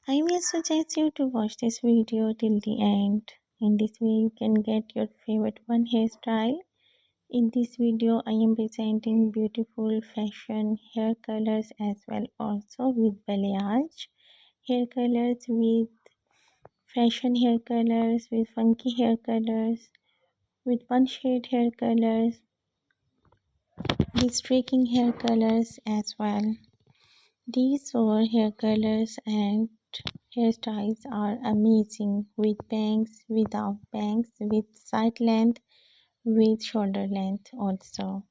I will suggest you to watch this video till the end. In this way you can get your favorite one hairstyle. In this video I am presenting beautiful fashion hair colors as well also with balayage hair colors, with fashion hair colors, with funky hair colors, with one shade hair colors, with streaking hair colors as well. These four hair colors and hairstyles are amazing, with bangs, without bangs, with side length, with shoulder length also.